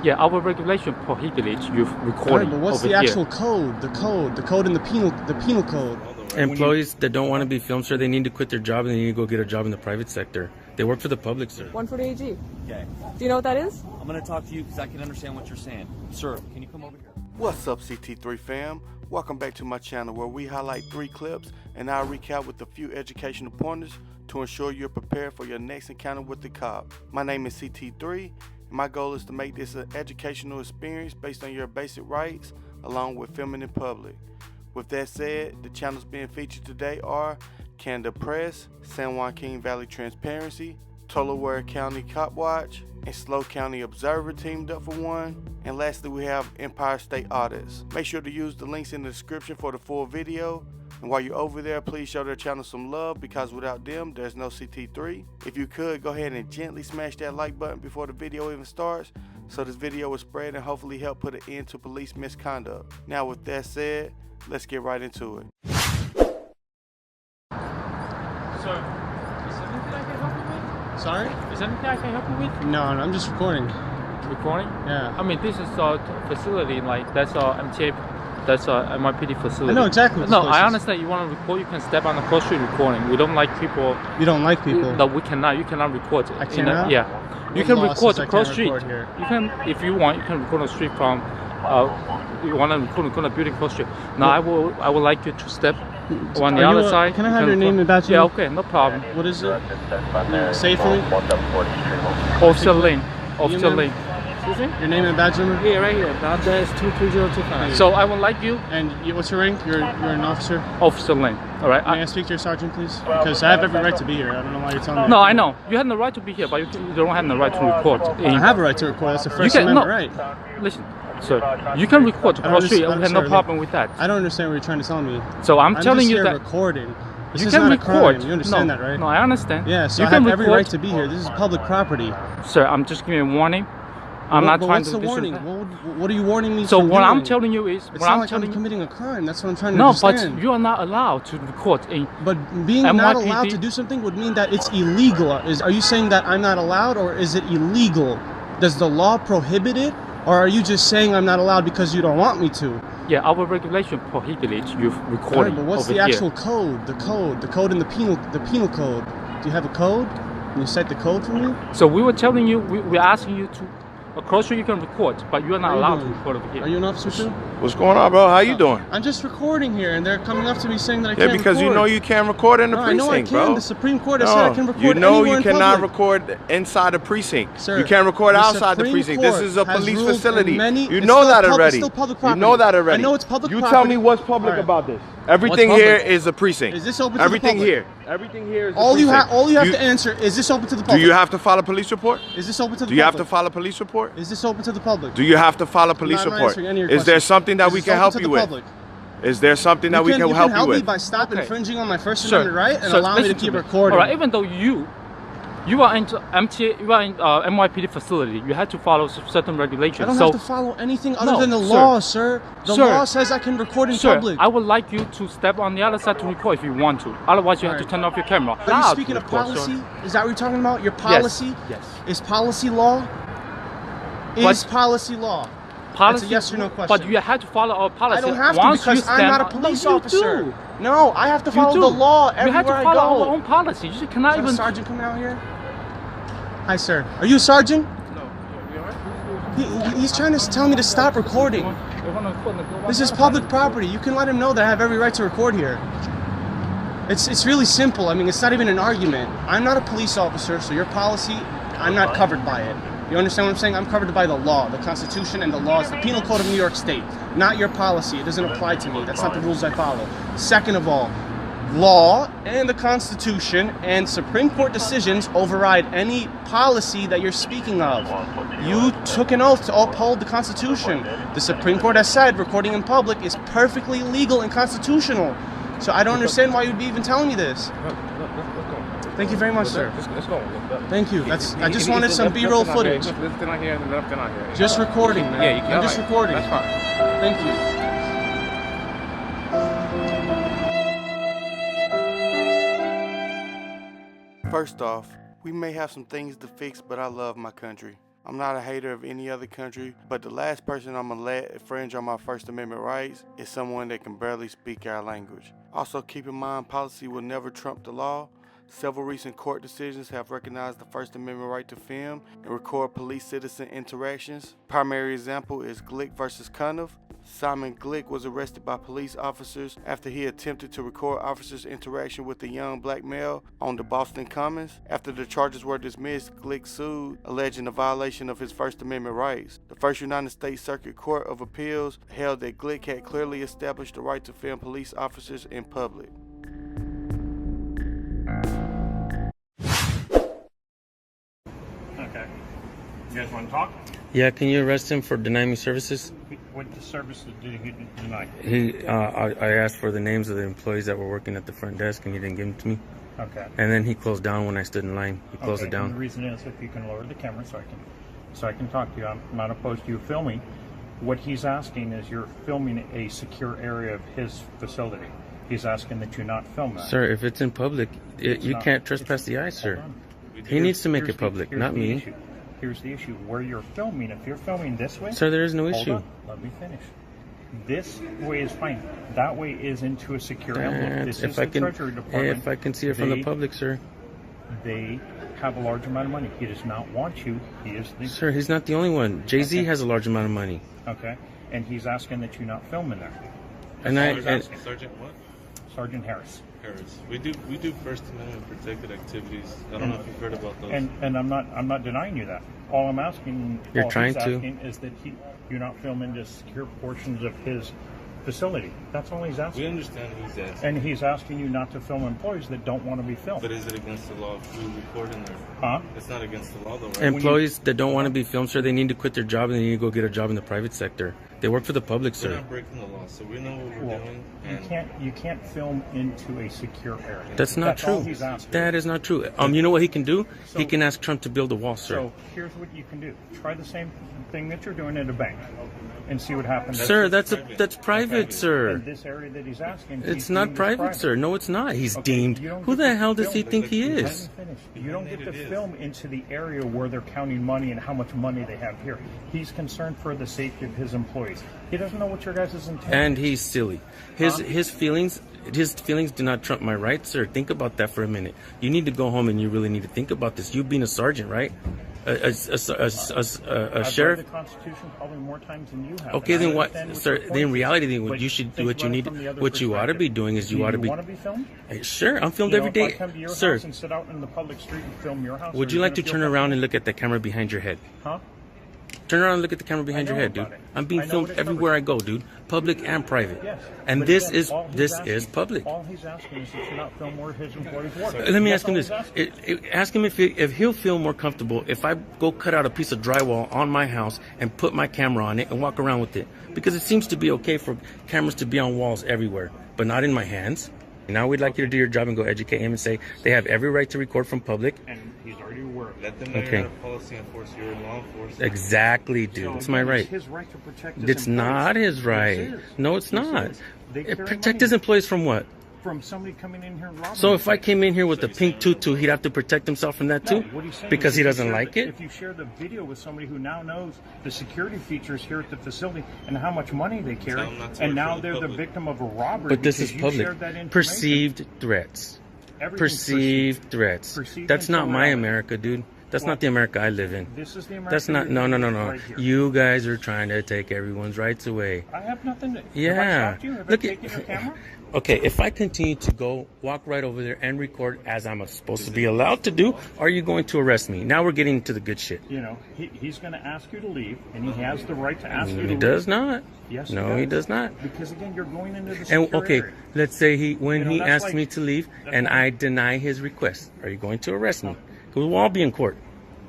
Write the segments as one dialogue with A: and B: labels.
A: Yeah, our regulation prohibits you recording.
B: Right, but what's
A: over
B: the
A: here.
B: actual code? The code in the penal code.
C: Employees that don't want to be filmed, sir, they need to quit their job and they need to go get a job in the private sector. They work for the public, sir.
D: One for the AG.
E: Okay.
D: Do you know what that is?
E: I'm going to talk to you because I can understand what you're saying. Sir, can you come over here?
F: What's up, CT3 fam? Welcome back to my channel where we highlight 3 clips and I'll recap with a few educational pointers to ensure you're prepared for your next encounter with the cop. My name is CT3 and my goal is to make this an educational experience based on your basic rights along with filming in public. With that said, the channels being featured today are Canda Press, Joaquin Valley Transparency, Tulare County Cop Watch, and SLO County Observer teamed up for one. And lastly, we have Empire State Audits. Make sure to use the links in the description for the full video. And while you're over there, please show their channel some love because without them, there's no CT3. If you could, go ahead and gently smash that like button before the video even starts so this video will spread and hopefully help put an end to police misconduct. Now with that said, let's get right into it.
A: So, is there anything I can help you with?
B: Sorry?
A: Is there anything I can help you with?
B: No, I'm just recording.
A: Recording?
B: Yeah.
A: I mean, this is a facility, like, that's a MTA, that's a NYPD facility.
B: I know exactly what
A: No,
B: this place
A: I
B: is.
A: understand you want to record, you can step on the cross street recording. We don't like people.
B: You don't like people?
A: No, we cannot. You cannot record.
B: I cannot?
A: Yeah. You
B: What
A: can
B: law
A: record
B: says I
A: the cross
B: can't
A: street.
B: record here?
A: You can, if you want, you can record the street from, you want to record a building cross street. Now, I would like you to step on the other side.
B: Can I
A: You
B: have your name and badge
A: Yeah,
B: number?
A: okay, no problem.
B: What is it? Safely?
A: Officer Lane. Officer
B: ma'am?
A: Lane. Excuse me?
B: Your name and badge number?
A: Yeah, right here. That is 23025. So I would like you,
B: And what's your rank? You're an officer?
A: Officer Lane. All right.
B: May I speak to your sergeant, please? Because I have every right to be here. I don't know why you're telling me.
A: No, I know. You have the right to be here, but you don't have the right to record.
B: I have a right to record. That's the First
A: can-
B: Amendment
A: no.
B: right.
A: Listen, sir, you can record
B: I don't
A: cross street. We
B: understand-
A: have no
B: sorry,
A: problem with that.
B: I don't understand what you're trying to tell me.
A: So I'm telling
B: just
A: you
B: here
A: that
B: recording. This
A: you
B: is
A: can
B: not
A: record.
B: a crime. You understand
A: no,
B: that, right?
A: No, I understand.
B: Yeah, so
A: you
B: I
A: can
B: have every
A: record.
B: right to be here. This is public property.
A: Sir, I'm just giving you a warning. I'm not
B: But
A: trying
B: what's
A: to
B: the warning?
A: disrespect.
B: What are you warning me
A: So
B: for
A: what I'm
B: doing?
A: telling you is,
B: It's
A: what
B: not
A: I'm
B: like I'm
A: telling you.
B: committing a crime. That's what I'm trying to
A: No,
B: understand.
A: but you are not allowed to record in.
B: But being
A: NYPD
B: not allowed to do something would mean that it's illegal. Are you saying that I'm not allowed, or is it illegal? Does the law prohibit it, or are you just saying I'm not allowed because you don't want me to?
A: Yeah, our regulation prohibits you recording.
B: Right, but what's
A: over
B: the
A: here.
B: actual code? The code in the penal code. Do you have a code? Can you cite the code for me?
A: So we were telling you, we're asking you to, across street you can record, but you are not
B: What are you
A: allowed to
B: doing?
A: record over here.
B: Are you an officer too?
F: What's going on, bro? How you doing?
B: I'm just recording here, and they're coming up to me saying that I
F: Yeah,
B: can't
F: because
B: record.
F: you know you can't record in the
B: No, I know I
F: precinct,
B: can.
F: bro.
B: The Supreme Court has said I can record
F: you know
B: anywhere
F: you
B: in
F: cannot
B: public.
F: record inside the precinct.
B: Sir,
F: you can't record
B: the
F: outside the
B: Supreme
F: precinct. This
B: Court
F: is a
B: has
F: police
B: ruled in
F: facility.
B: many-
F: You
B: it's
F: know
B: still
F: that
B: it's
F: already.
B: still public
F: You know
B: property.
F: that already.
B: I know it's public
F: You tell
B: property.
F: me what's public
B: All right.
F: about this. Everything
B: What's
F: here
B: public?
F: is a precinct.
B: Is this open to the
F: Everything
B: public?
F: here. Everything here is a
B: All you
F: precinct.
B: have to answer is this open to the
F: Do
B: public?
F: you have to file a police report?
B: Is this open to the public?
F: Do you have to file a police report?
B: Is this open to the public?
F: Do you have to file a police
B: I'm not
F: report?
B: answering any of your
F: Is there
B: questions.
F: something that
B: Is
F: we
B: this
F: can
B: open
F: help
B: to
F: you
B: the
F: with?
B: public?
F: Is there something that we can help you
B: me
F: with?
B: by stop
A: Okay.
B: infringing on my First
A: Sir,
B: Amendment right and
A: sir,
B: allow me to
A: listen
B: keep
A: me.
B: recording.
A: All right, even though you are in MTA, you are in NYPD facility, you have to follow certain regulations.
B: I don't
A: so,
B: have to follow anything other
A: No,
B: than the
A: sir.
B: law, sir. The
A: Sir.
B: law says I can record in
A: sir,
B: public.
A: I would like you to step on the other side to record if you want to. Otherwise, you have to
B: Alright.
A: turn off your camera.
B: Are you
A: Allowed
B: speaking
A: to
B: of
A: record, sir.
B: policy? Is that what you're talking about? Your policy?
A: Yes.
B: Is policy law? Is
A: What?
B: policy law?
A: Policy,
B: That's a yes or no question.
A: But you have to follow our policy.
B: I don't have to
A: Once
B: because
A: you
B: I'm
A: stand
B: not a
A: on-
B: police
A: No, you
B: officer.
A: do.
B: No, I have to
A: You
B: follow
A: do.
B: the law
A: You have to
B: everywhere I
A: follow
B: go.
A: our own policy. You cannot
B: Is that a
A: even.
B: sergeant coming out here? Hi, sir. Are you a sergeant? He's trying to tell me to stop recording. This is public property. You can let him know that I have every right to record here. It's really simple. I mean, it's not even an argument. I'm not a police officer, so your policy, I'm not covered by it. You understand what I'm saying? I'm covered by the law, the Constitution and the laws, the Penal Code of New York State, not your policy. It doesn't apply to me. That's not the rules I follow. Second of all, law and the Constitution and Supreme Court decisions override any policy that you're speaking of. You took an oath to uphold the Constitution. The Supreme Court has said recording in public is perfectly legal and constitutional. So I don't understand why you'd be even telling me this. Thank you very much, sir.
C: Let's go.
B: Thank you. I just wanted some B-roll footage.
C: Left in here and left in here.
B: Just recording, man.
C: Yeah, you can.
B: I'm just recording.
C: That's fine.
B: Thank you.
F: First off, we may have some things to fix, but I love my country. I'm not a hater of any other country, but the last person I'm gonna let infringe on my First Amendment rights is someone that can barely speak our language. Also, keep in mind, policy will never trump the law. Several recent court decisions have recognized the First Amendment right to film and record police-citizen interactions. Primary example is Glick versus Cunda. Simon Glick was arrested by police officers after he attempted to record officers' interaction with a young black male on the Boston Commons. After the charges were dismissed, Glick sued, alleging a violation of his First Amendment rights. The First United States Circuit Court of Appeals held that Glick had clearly established the right to film police officers in public.
D: Okay. You guys want to talk?
C: Yeah, can you arrest him for denying me services?
D: What services did he deny?
C: I asked for the names of the employees that were working at the front desk, and he didn't give them to me.
D: Okay.
C: And then he closed down when I stood in line. He closed it down.
D: And the reason is, if you can lower the camera so I can talk to you. I'm not opposed to you filming. What he's asking is you're filming a secure area of his facility. He's asking that you not film that.
C: Sir, if it's in public, you can't trespass the eye, sir. He needs to make it public, not me.
D: Here's the issue. Where you're filming, if you're filming this way...
C: Sir, there is no issue.
D: Hold on, let me finish. This way is fine. That way is into a secure envelope. This is the Treasury Department.
C: If I can see it from the public, sir.
D: They have a large amount of money. He does not want you. He is the...
C: Sir, he's not the only one. Jay-Z has a large amount of money.
D: Okay. And he's asking that you not film in there.
G: Sergeant what?
D: Sergeant Harris.
G: We do First Amendment protected activities. I don't know if you've heard about those.
D: And I'm not denying you that. All I'm asking, is that you not film into secure portions of his facility. That's all he's asking.
G: We understand what he's asking.
D: And he's asking you not to film employees that don't want to be filmed.
G: But is it against the law if we record in there?
D: Huh?
G: It's not against the law though, right?
C: Employees that don't want to be filmed, sir, they need to quit their job and they need to go get a job in the private sector. They work for the public, sir.
G: We're not breaking the law, so we know what we're doing.
D: You can't film into a secure area.
C: That's not true.
D: All he's asking.
C: That is not true. You know what he can do? He can ask Trump to build a wall, sir.
D: So here's what you can do. Try the same thing that you're doing at a bank and see what happens.
C: Sir, that's private, sir.
D: In this area that he's asking,
C: it's not private, sir. No, it's not. He's deemed. Who the hell does he think he is?
D: You don't get to film into the area where they're counting money and how much money they have here. He's concerned for the safety of his employees. He doesn't know what your guys' intent.
C: And he's silly. His feelings do not trump my rights, sir. Think about that for a minute. You need to go home and you really need to think about this. You being a sergeant, right? A sheriff.
D: I've read the Constitution probably more times than you have.
C: Okay, then what, sir? Then in reality, then what you should do, what you ought to be doing is you ought to be.
D: Want to be filmed?
C: Sure, I'm filmed every day,
D: if I come to your
C: sir.
D: house and sit out in the public street and film your house.
C: Would you like to turn around and look at the camera behind your head?
D: Huh?
C: Turn around and look at the camera behind your head, dude. I'm being filmed everywhere I go, dude. Public and private.
D: Yes.
C: And this is public.
D: All he's asking is that you not film where his employees work.
C: Let me ask him this. Ask him if he'll feel more comfortable if I go cut out a piece of drywall on my house and put my camera on it and walk around with it. Because it seems to be okay for cameras to be on walls everywhere, but not in my hands. Now we'd like you to do your job and go educate him and say they have every right to record from public.
D: And he's already aware.
G: Let them know you're not a policy enforcer, you're a law enforcement.
C: Exactly, dude.
D: So
C: it's my right.
D: It's his right to protect his
C: It's
D: employees.
C: not his right.
D: Yes, it is.
C: No, it's
D: Yes,
C: not.
D: it is. They carry
C: Protect
D: money
C: his employees from what?
D: From somebody coming in here and robbing.
C: So if I came in here with a pink tutu, he'd have to protect himself from that too?
D: No, what he's saying
C: Because
D: is
C: he
D: if you
C: doesn't
D: share
C: like it?
D: If you share the video with somebody who now knows the security features here at the facility and how much money they carry, and now they're the victim of a robbery.
C: But this is
D: because you shared
C: public.
D: that information.
C: Perceived threats.
D: Everything's
C: Perceived threats.
D: Perceived
C: That's not my
D: until now.
C: America, dude. That's not the America I live in.
D: This is the America.
C: That's not. No.
D: right here.
C: You guys are trying to take everyone's rights away.
D: I have nothing to.
C: Yeah.
D: Have I stopped you? Have I taken your camera?
C: Okay, if I continue to go walk right over there and record as I'm supposed to be allowed to do, are you going to arrest me? Now we're getting to the good shit.
D: You know, he's going to ask you to leave, and he has the right to ask you to leave.
C: He does not.
D: Yes,
C: no, he does not.
D: Because again, you're going into the
C: And
D: secure
C: okay,
D: area.
C: let's say he asks
D: like-
C: me to leave and
D: like-
C: I deny his request. Are you going to arrest me? Because we'll all be in court.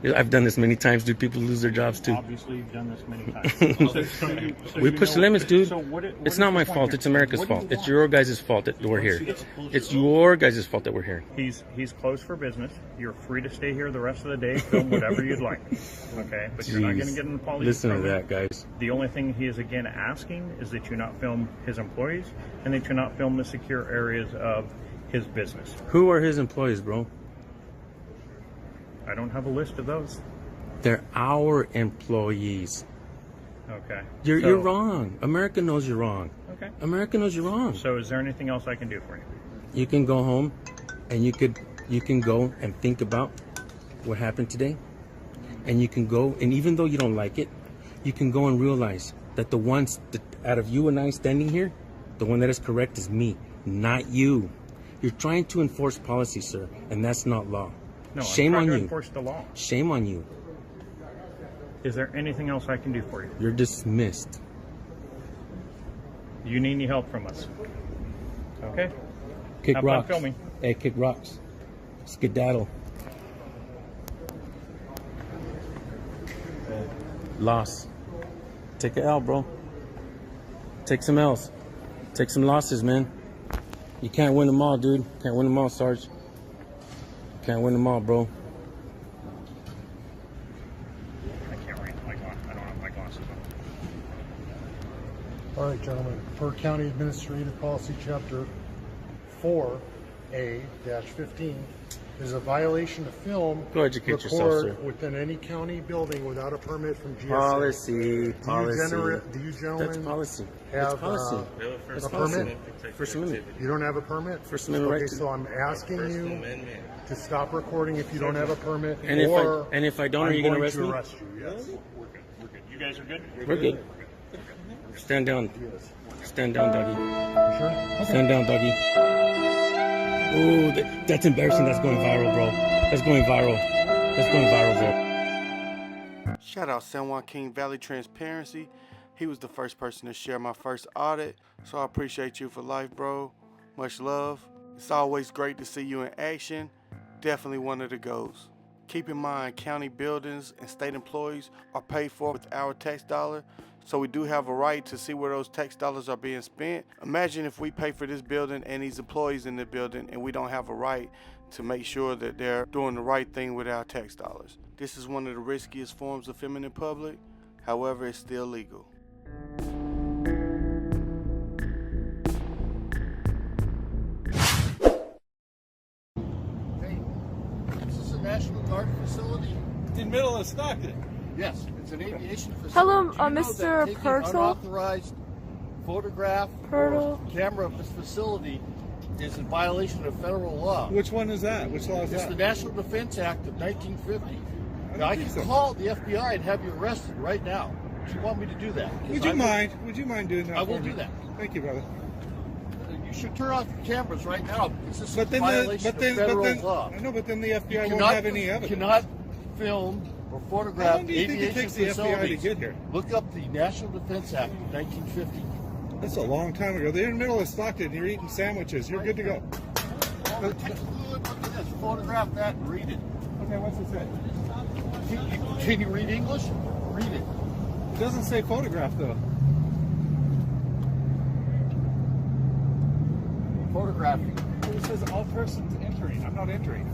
C: I've done this many times, dude. People lose their jobs too.
D: Obviously, you've done this many times.
C: We push the limits, dude.
D: So what
C: It's
D: is
C: not
D: the
C: my
D: point
C: fault.
D: here?
C: It's America's
D: What do you
C: fault. It's
D: want?
C: your guys' fault that we're here. It's your guys' fault that we're here.
D: He's closed for business. You're free to stay here the rest of the day, film whatever you'd like. Okay, but you're not going to get in the police.
C: Listen to
D: trouble.
C: that, guys.
D: The only thing he is again asking is that you not film his employees and that you not film the secure areas of his business.
C: Who are his employees, bro?
D: I don't have a list of those.
C: They're our employees.
D: Okay.
C: You're wrong. America knows you're wrong.
D: Okay.
C: America knows you're wrong.
D: So is there anything else I can do for you?
C: You can go home and you can go and think about what happened today. And you can go, and even though you don't like it, you can go and realize that the ones that, out of you and I standing here, the one that is correct is me, not you. You're trying to enforce policy, sir, and that's not law.
D: No,
C: Shame
D: I'm
C: on
D: trying to
C: you.
D: enforce the law.
C: Shame on you.
D: Is there anything else I can do for you?
C: You're dismissed.
D: You need any help from us? Okay.
C: Kick
D: Have fun
C: rocks.
D: filming.
C: Hey, kick rocks. Skedaddle. Loss. Take an L, bro. Take some L's. Take some losses, man. You can't win them all, dude. Can't win them all, Sarge. Can't win them all, bro.
D: I can't read my glasses. I don't have my glasses on.
H: All right, gentlemen. Per County Administrative Policy Chapter 4A-15 is a violation to film,
C: Go educate
H: record
C: yourself, sir.
H: within any county building without a permit from GSA.
C: Policy.
H: Do you gentlemen
C: That's policy.
H: have
C: That's policy.
H: a permit?
C: First Amendment.
H: You don't have a permit?
C: First Amendment
H: Okay,
C: right to-
H: so I'm asking you to stop recording if you don't have a permit,
C: And if I don't, are you
H: I'm
C: going to arrest
H: to
C: me?
H: arrest you, yes.
D: We're good. We're good. You guys are good?
C: We're good. Stand down. Stand down, doggy.
H: Sure?
C: Stand down, doggy. Ooh, that's embarrassing. That's going viral, bro. That's going viral. That's going viral, bro.
F: Shout out San Joaquin Valley Transparency. He was the first person to share my first audit, so I appreciate you for life, bro. Much love. It's always great to see you in action. Definitely one of the goals. Keep in mind, county buildings and state employees are paid for with our tax dollar, so we do have a right to see where those tax dollars are being spent. Imagine if we pay for this building and these employees in the building and we don't have a right to make sure that they're doing the right thing with our tax dollars. This is one of the riskiest forms of filming in public. However, it's still legal.
I: Hey, this is a National Guard facility.
J: In the middle of Stockton.
I: Yes, it's an aviation facility.
K: Hello,
I: Do you know
K: Mr.
I: that taking
K: Purtle?
I: unauthorized photograph
K: Purtle?
I: or camera of this facility is in violation of federal law.
J: Which one is that? Which law is
I: It's
J: that?
I: the National Defense Act of 1950.
J: don't
I: Now, I
J: think
I: can
J: so.
I: call the FBI and have you arrested right now. Do you want me to do that? 'Cause
J: Would you
I: I'm-
J: mind? Would you mind doing that?
I: I will
J: for me?
I: do that.
J: Thank you, brother.
I: You should turn off your cameras right now. This is a
J: But then,
I: violation of federal law.
J: I know, but then the FBI
I: You
J: won't
I: cannot-
J: have any evidence.
I: You cannot film or
J: How
I: photograph
J: long do you think it
I: aviation
J: takes the FBI to
I: facilities.
J: get here?
I: Look up the National Defense Act of 1950.
J: That's a long time ago. They're in the middle of Stockton. You're eating sandwiches. You're good to go.
I: Look at this. Photograph that and read it.
J: Okay, what's it say?
I: Can you read English? Read it.
J: It doesn't say photograph though.
I: Photographing.
J: It says all persons entering. I'm not entering.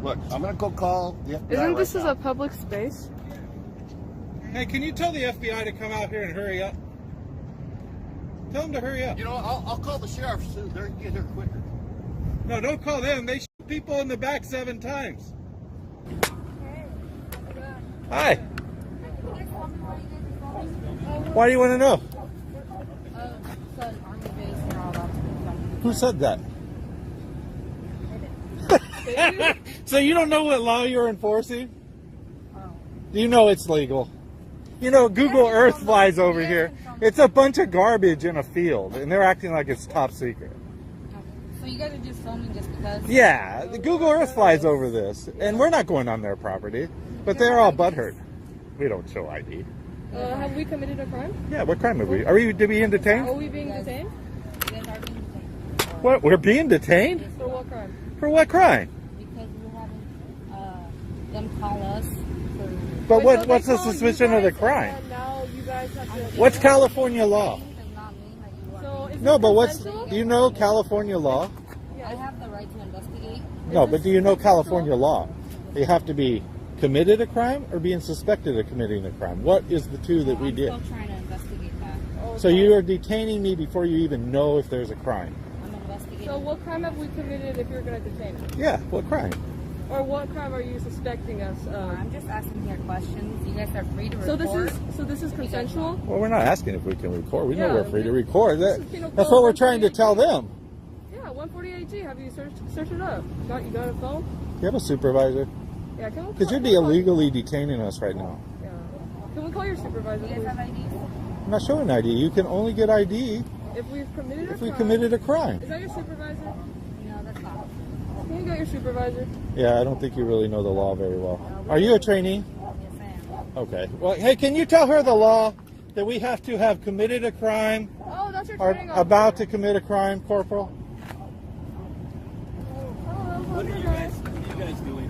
I: Look, I'm gonna go call the FBI.
K: Isn't this
I: right
K: is
I: now.
K: a public space?
J: Hey, can you tell the FBI to come out here and hurry up? Tell them to hurry up.
I: You know, I'll call the sheriff soon. They can get here quicker.
J: No, don't call them. They shoot people in the back 7 times. Hi. Why do you want to know? Who said that? So you don't know what law you're enforcing? You know it's legal. You know, Google Earth flies over here. It's a bunch of garbage in a field, and they're acting like it's top secret.
L: So you guys are just filming just because?
J: Yeah, the Google Earth flies over this, and we're not going on their property, but they're all butthurt. We don't show ID.
K: Have we committed a crime?
J: Yeah, what crime are we? Are we being detained?
K: Are we being detained?
L: You guys are being detained.
J: What? We're being detained?
K: For what crime?
J: For what crime?
L: Because we're having them call us for...
J: But
K: Wait, so
J: what's
K: they
J: the
K: call you
J: suspicion of the
K: guys,
J: crime?
K: and now you guys have to...
J: What's California law?
L: Does not mean that you are...
K: So is
J: No,
K: it
J: but what's...
K: consensual?
J: Do you know California law?
L: I have the right to investigate.
J: No, but do you know California law? You have to be committed a crime or being suspected of committing a crime. What is the two that we
L: I'm
J: did?
L: still trying to investigate that.
J: So you are detaining me before you even know if there's a crime.
L: I'm investigating.
K: So what crime have we committed if you're going to detain us?
J: Yeah, what crime?
K: Or what crime are you suspecting us of?
L: I'm just asking here questions. You guys are free to record.
K: So this is consensual?
J: Well, we're not asking if we can record. We know
K: Yeah,
J: we're free to record.
K: This is
J: That's
K: penal
J: what
K: code
J: we're trying to tell them.
K: Yeah, 148G. Have you searched it up? You got a phone?
J: You have a supervisor?
K: Yeah, can we
J: Because
K: call-
J: you'd be illegally detaining us right now.
K: Yeah. Can we call your supervisor,
L: You guys have
K: please?
L: IDs?
J: I'm not showing ID. You can only get ID
K: If we've committed a
J: if
K: crime.
J: we committed a crime.
K: Is that your supervisor?
L: No, that's not.
K: Can you get your supervisor?
J: Yeah, I don't think you really know the law very well. Are you a trainee?
L: Yes, I am.
J: Okay. Well, hey, can you tell her the law that we have to have committed a crime
K: Oh, that's your
J: or
K: training officer.
J: about to commit a crime, Corporal?
E: What are you guys doing?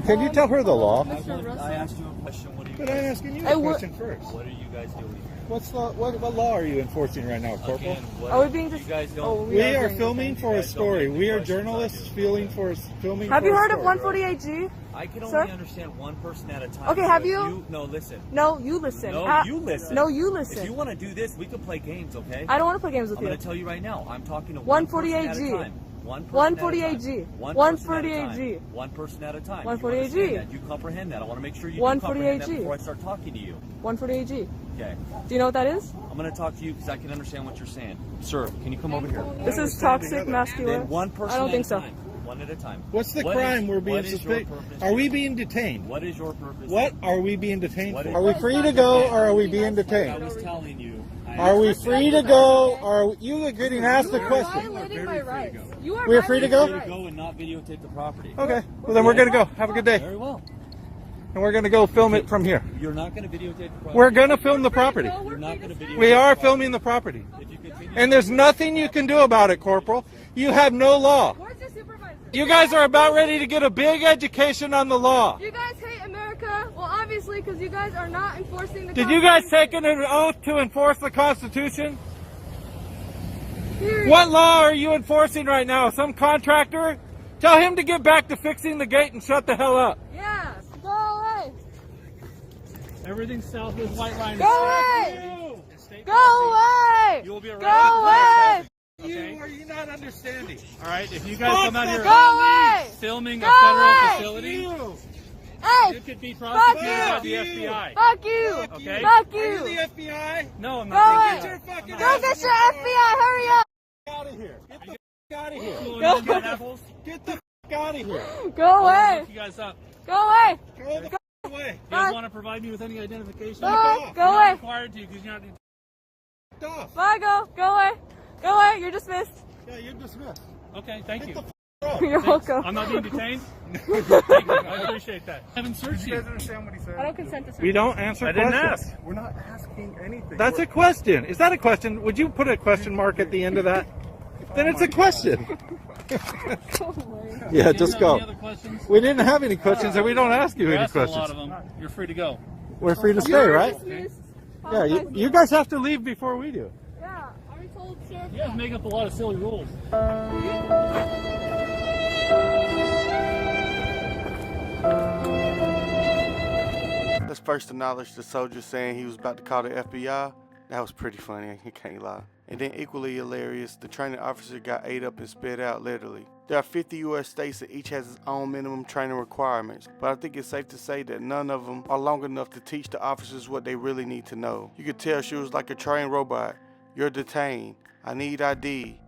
J: Can you tell her the law?
E: I asked you a question. What are you
J: But
E: guys
J: I'm asking you
K: Hey,
J: a
K: what-
J: question first.
E: What are you guys doing here?
J: What law are you enforcing right now, Corporal?
E: Again, what
K: Are we being
E: you
K: just?
E: guys don't.
K: Oh,
J: We are
K: doing
J: filming
K: okay.
J: for a
E: guys don't
J: story.
E: make the
J: We are
E: questions I
J: journalists
E: do.
J: filming for a story.
K: Have you heard of 148G?
E: I can only
K: Sir?
E: understand one person at a time.
K: Okay,
E: So
K: have
E: if
K: you?
E: No, listen.
K: No, you listen.
E: No, you listen.
K: No, you
E: If
K: listen.
E: you want to do this, we can play games, okay?
K: I don't want to play games with
E: I'm
K: you.
E: going to tell you right now. I'm talking to one person at a
K: 148G.
E: time. One person
K: 148G.
E: at a time. One person at a
K: 148G.
E: time. One person at a time.
K: 148G.
E: You understand that? You comprehend that. I want to make sure you do comprehend that
K: 148G.
E: before I start talking to you.
K: 148G.
E: Okay.
K: Do you know what that is?
E: I'm going to talk to you because I can understand what you're saying. Sir, can you come over here?
K: This is toxic masculine.
E: Then one person
K: I don't
E: at
K: think
E: a
K: so.
E: time. One at a time.
J: What's the
E: What
J: crime
E: is-
J: we're being
E: what is your
J: suspected?
E: purpose
J: Are we
E: here?
J: being detained?
E: What is your purpose?
J: What
E: here?
J: are we being detained
E: What
J: for?
E: is-
J: Are we free to go or are we being
E: I
J: detained?
E: was telling you.
J: Are we free to go or are you getting asked the
K: You are
J: question?
K: violating my rights. You are
J: We are free to go?
K: violating my
E: To
K: rights.
E: go and not videotape the property.
J: Okay. Well, then we're going to go. Have a good day.
E: Very well.
J: And we're going to go film it from here.
E: You're not going to videotape the property.
J: We're going to film the property.
E: You're not going to videotape.
J: We are filming the property.
E: If you continue.
J: And there's nothing you can do about it, Corporal. You have no law.
K: Where's your supervisor?
J: You guys are about ready to get a big education on the law.
K: You guys hate America? Well, obviously, because you guys are not enforcing the
J: Did you guys
K: Constitution.
J: take an oath to enforce the Constitution?
K: Period.
J: What law are you enforcing right now? Some contractor? Tell him to get back to fixing the gate and shut the hell up.
K: Yeah. Go away.
A: Everything south of this white line
K: Go away. Go away.
A: You will be
K: Go
A: arrested.
K: away.
J: Are you not understanding?
A: All right, if you guys come out here
K: Go away.
A: filming
K: Go
A: a federal
K: away.
A: facility,
K: Hey.
A: you could be
K: Fuck
A: prosecuted by
K: you.
A: the FBI.
K: Fuck you.
A: Okay.
K: Fuck
J: Are you
K: you.
J: the FBI?
A: No, I'm
K: Go
A: not.
K: away.
A: thinking
J: Get your
A: that.
J: fucking
K: Go get your FBI. Hurry up.
J: out of here. Get the out of here.
A: You
K: Go.
A: want to get apples?
J: Get the out of here.
K: Go
A: I'll
K: away.
A: look you guys up.
K: Go away.
J: Go the away.
A: You
K: Bye.
A: guys want to provide me with any identification?
K: Bye.
A: You're
K: Go
A: not
K: away.
A: required to because you're not.
J: Off.
K: Bye. Go. Go away. Go away. You're dismissed.
J: Yeah, you're dismissed.
A: Okay, thank you.
K: You're welcome.
A: I'm not being detained. Thank you. I appreciate that. I haven't searched
H: You
A: you.
H: guys understand what he said?
K: I don't consent to search.
J: We don't answer
A: I didn't
J: questions.
A: ask.
H: We're not asking anything.
J: That's a question. Is that a question? Would you put a question mark at the end of that? Then it's a question. Yeah, just
A: Do you have
J: go.
A: any other questions?
J: We didn't have any questions, and we don't ask you
A: You're
J: any
A: asking a lot
J: questions.
A: of them. You're free to go.
J: We're free to stay,
K: You're
J: right?
K: dismissed.
J: Yeah, you guys have to leave before we do.
K: Yeah. Are we told, Sheriff?
A: You guys make up a lot of silly rules.
F: Let's first acknowledge the soldier saying he was about to call the FBI. That was pretty funny, I can't lie. And then equally hilarious, the training officer got ate up and spit out literally. There are 50 U.S. states that each has its own minimum training requirements, but I think it's safe to say that none of them are long enough to teach the officers what they really need to know. You could tell she was like a trained robot. You're detained. I need ID.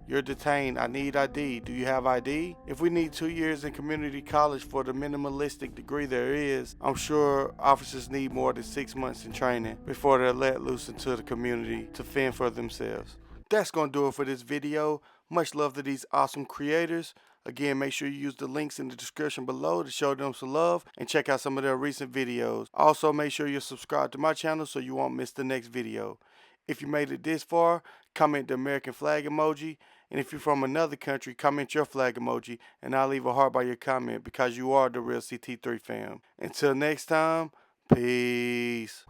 F: You're detained. I need ID. Do you have ID? If we need 2 years in community college for the minimalistic degree there is, I'm sure officers need more than 6 months in training before they're let loose into the community to fend for themselves. That's going to do it for this video. Much love to these awesome creators. Again, make sure you use the links in the description below to show them some love and check out some of their recent videos. Also, make sure you're subscribed to my channel so you won't miss the next video. If you made it this far, comment the American flag emoji. And if you're from another country, comment your flag emoji and I'll leave a heart by your comment because you are the real CT3 fam. Until next time, peace.